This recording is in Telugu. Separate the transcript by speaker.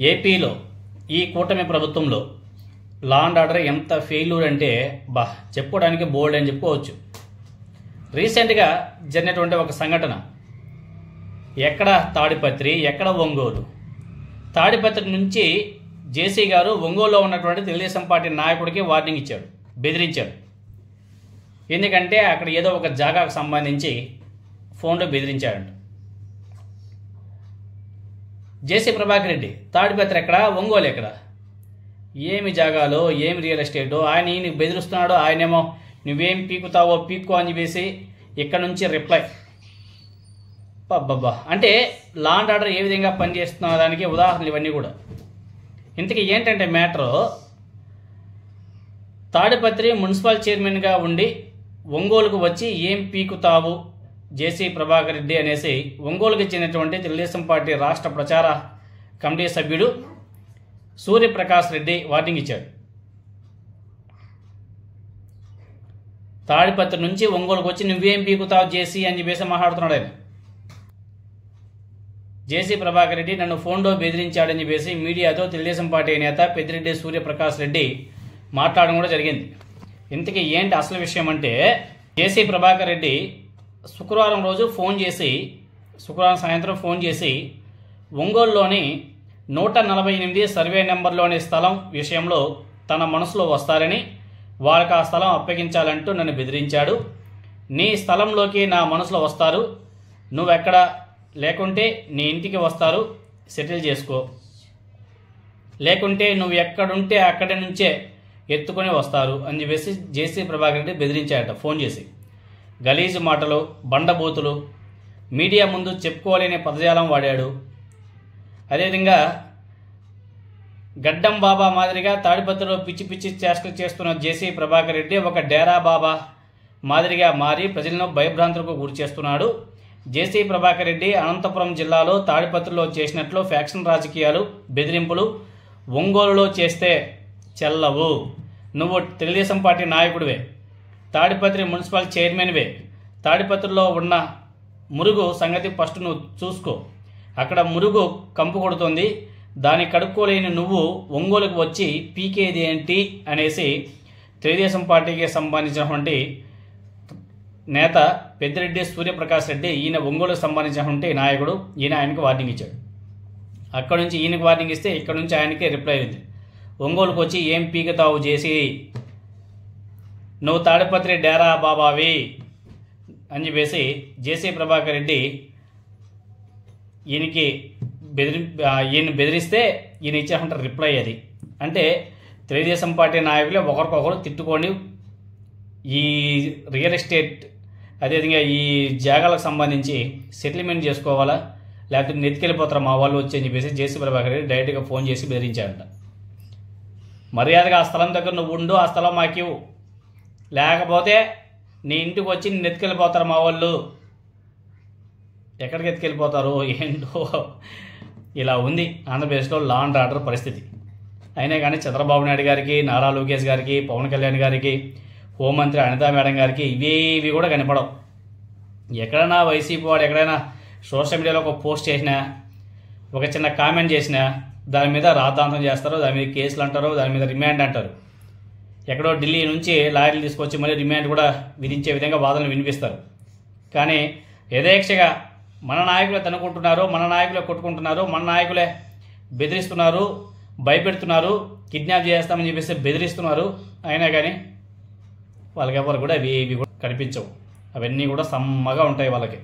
Speaker 1: ఏపీలో ఈ కూటమి ప్రభుత్వంలో లా అండ్ ఆర్డర్ ఎంత ఫెయిల్యూర్ అంటే చెప్పుకోవడానికి బోల్డ్ అని చెప్పుకోవచ్చు. రీసెంట్గా జరిగినటువంటి ఒక సంఘటన, ఎక్కడ తాడిపత్రి, ఎక్కడ ఒంగోలు. తాడిపత్రి నుంచి జేసీ గారు ఒంగోలులో ఉన్నటువంటి తెలుగుదేశం పార్టీ నాయకుడికి వార్నింగ్ ఇచ్చాడు, బెదిరించాడు. ఎందుకంటే అక్కడ ఏదో ఒక జాగాకు సంబంధించి ఫోన్లో బెదిరించాడంట. జేసీ ప్రభాకర్ రెడ్డి తాడిపత్రి ఎక్కడ, ఒంగోలు ఎక్కడ, ఏమి జాగాలో, ఏమి రియల్ ఎస్టేటో, ఆయన ఈయనకి బెదిరిస్తున్నాడో, ఆయనేమో నువ్వేం పీకుతావో పీక్కో అని చెప్పేసి ఇక్కడ నుంచి రిప్లై. అంటే లా అండ్ ఆర్డర్ ఏ విధంగా పనిచేస్తున్న దానికి ఉదాహరణలు ఇవన్నీ కూడా. ఇంతకీ ఏంటంటే మ్యాటరు, తాడిపత్రి మున్సిపల్ చైర్మన్గా ఉండి ఒంగోలుకు వచ్చి ఏం పీకుతావు జేసీ ప్రభాకర్ రెడ్డి అనేసి ఒంగోలుకి చెందినటువంటి తెలుగుదేశం పార్టీ రాష్ట్ర ప్రచార కమిటీ సభ్యుడు సూర్యప్రకాష్ రెడ్డి వార్నింగ్ ఇచ్చాడు. తాడిపత్రి నుంచి ఒంగోలుకు వచ్చి నువ్వేం పీకుతావు జేసీ అని చెప్పేసి మాట్లాడుతున్నాడు ఆయన. జేసీ ప్రభాకర్ రెడ్డి నన్ను ఫోన్లో బెదిరించాడని చెప్పేసి మీడియాతో తెలుగుదేశం పార్టీ నేత పెద్దిరెడ్డి సూర్యప్రకాష్ రెడ్డి మాట్లాడడం కూడా జరిగింది. ఇంతకీ ఏంటి అసలు విషయం అంటే, జేసీ ప్రభాకర్ రెడ్డి శుక్రవారం రోజు శుక్రవారం సాయంత్రం ఫోన్ చేసి ఒంగోలులోని 148 సర్వే నెంబర్లోని స్థలం విషయంలో తన మనసులో వస్తారని, వాళ్ళకి ఆ స్థలం అప్పగించాలంటూ నన్ను బెదిరించాడు. నీ స్థలంలోకి నా మనసులో వస్తారు, నువ్వెక్కడ లేకుంటే నీ ఇంటికి వస్తారు, సెటిల్ చేసుకో, లేకుంటే నువ్వు ఎక్కడుంటే అక్కడి నుంచే ఎత్తుకొని వస్తారు అని చెప్పేసి జేసీ ప్రభాకర్ రెడ్డి బెదిరించాడట ఫోన్ చేసి. గలీజు మాటలు, బండబూతులు, మీడియా ముందు చెప్పుకోలేని పదజాలం వాడాడు. అదేవిధంగా గడ్డం బాబా మాదిరిగా తాడిపత్రిలో పిచ్చి పిచ్చి చేష్టలు చేస్తున్న జేసీ ప్రభాకర్ రెడ్డి ఒక డేరా బాబా మాదిరిగా మారి ప్రజలను భయభ్రాంతులకు గురి చేస్తున్నాడు. జేసీ ప్రభాకర్ రెడ్డి అనంతపురం జిల్లాలో తాడిపత్రిలో చేసినట్లు ఫ్యాక్షన్ రాజకీయాలు, బెదిరింపులు ఒంగోలులో చేస్తే చెల్లవు. నువ్వు తెలుగుదేశం పార్టీ నాయకుడివే, తాడిపత్రి మున్సిపల్ చైర్మన్వే. తాడిపత్రిలో ఉన్న మురుగు సంగతి ఫస్ట్ నువ్వు చూసుకో. అక్కడ మురుగు కంపు కొడుతుంది, దాన్ని కడుక్కోలేని నువ్వు ఒంగోలుకు వచ్చి పీకేది ఏంటి అనేసి తెలుగుదేశం పార్టీకి సంబంధించినటువంటి నేత పెద్దిరెడ్డి సూర్యప్రకాష్ రెడ్డి, ఈయన ఒంగోలుకు సంబంధించినటువంటి నాయకుడు, ఈయన ఆయనకు వార్నింగ్ ఇచ్చాడు. అక్కడ నుంచి ఈయనకు వార్నింగ్ ఇస్తే ఇక్కడ నుంచి ఆయనకే రిప్లై అయింది. ఒంగోలుకు వచ్చి ఏం పీకుతావు జేసీ, నువ్వు తాడిపత్రి డేరా బాబావి అని చెప్పేసి జేసీ ప్రభాకర్ రెడ్డి ఈయన బెదిరిస్తే ఈయన ఇచ్చేటువంటి రిప్లై అది. అంటే తెలుగుదేశం పార్టీ నాయకులే ఒకరికొకరు తిట్టుకొని ఈ రియల్ ఎస్టేట్, అదేవిధంగా ఈ జాగాలకు సంబంధించి సెటిల్మెంట్ చేసుకోవాలా, లేకపోతే నెత్తికెళ్ళిపోతారా మా వాళ్ళు వచ్చి అని చెప్పేసి జేసీ ప్రభాకర్ రెడ్డి డైరెక్ట్గా ఫోన్ చేసి బెదిరించాడంట. మర్యాదగా ఆ స్థలం దగ్గర నువ్వు ఉండు, ఆ స్థలం మాకివ్వు, లేకపోతే నీ ఇంటికి వచ్చి నిన్ను ఎత్తుకెళ్ళిపోతారు మా వాళ్ళు. ఎక్కడికి ఎత్తుకెళ్ళిపోతారు ఏంటో ఇలా ఉంది ఆంధ్రప్రదేశ్లో లా అండ్ ఆర్డర్ పరిస్థితి. అయినా కానీ చంద్రబాబు నాయుడు గారికి, నారా లోకేష్ గారికి, పవన్ కళ్యాణ్ గారికి, హోంమంత్రి అనితా మేడం గారికి ఇవి కూడా కనపడవు. ఎక్కడైనా వైసీపీ వాడు ఎక్కడైనా సోషల్ మీడియాలో ఒక పోస్ట్ చేసినా, ఒక చిన్న కామెంట్ చేసినా దాని మీద రాద్ధాంతం చేస్తారు, దాని మీద కేసులు అంటారు, దాని మీద రిమాండ్ అంటారు. ఎక్కడో ఢిల్లీ నుంచి లాయర్లు తీసుకొచ్చి మళ్ళీ రిమాండ్ కూడా విధించే విధంగా వాదనలు వినిపిస్తారు. కానీ యథేక్షగా మన నాయకులే తనుకుంటున్నారు, మన నాయకులే కొట్టుకుంటున్నారు, మన నాయకులే బెదిరిస్తున్నారు, భయపెడుతున్నారు, కిడ్నాప్ చేస్తామని చెప్పేసి బెదిరిస్తున్నారు. అయినా కానీ వాళ్ళకి ఎవరు కూడా ఇవి కూడా కనిపించవు. అవన్నీ కూడా సమ్మగా ఉంటాయి వాళ్ళకి.